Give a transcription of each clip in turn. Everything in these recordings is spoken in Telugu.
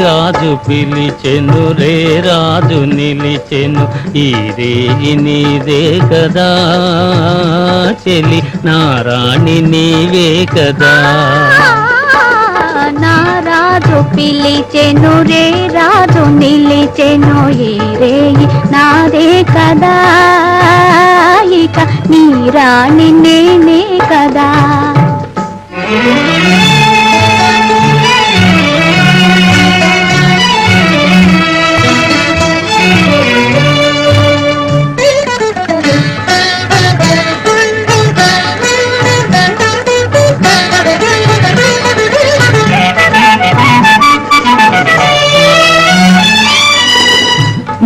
రాజు పిలిచెను రే రాజు నిలిచెను ఈ రేగి నీదే కదా చెలి నారాణి నీవే కదా. నా రాజు పిలిచెను రే రాజు నిలిచెను ఈ రేగి నాదే కదా ఇక నీ రాణి నేనే కదా.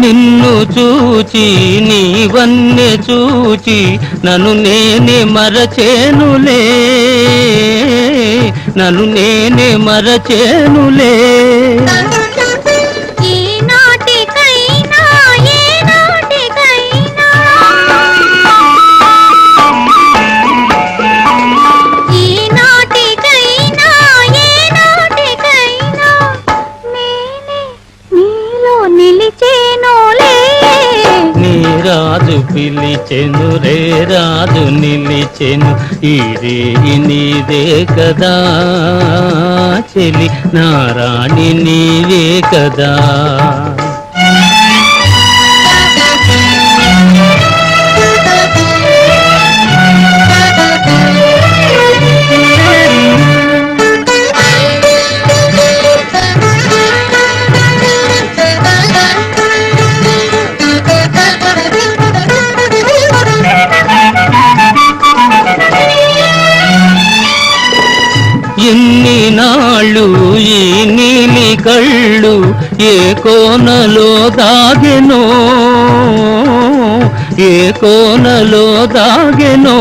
నిన్ను చూచి నీవన్నే చూచి నన్ను నేనే మరచేనులే నన్ను నేనే మరచేనులే. రాజు పిలిచెను రే రాజు నిలిచెను ఈ రేగి నీదే కదా చెలి నారాణి నీవే కదా. ఎన్ని నాళ్ళు ఈ నీలి కళ్ళు ఏ కోనలో దాగెనో ఏ కోనలో దాగెనో.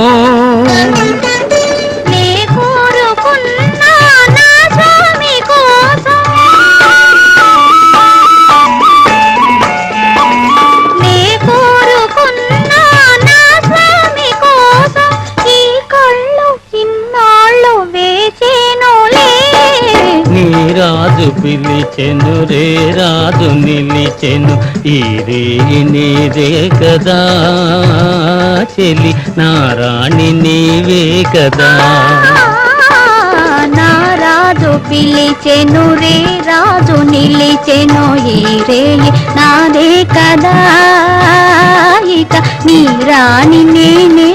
రాజు పిలిచెను రే రాజు నిలిచెను ఈ రేగి నీదే కదా చెలి నారాణి నీవే కదా. నా రాజు పిలిచెను రే రాజు నిలిచెను ఈ రేగి నాదే కదా ఇక నీ రాణి నేనే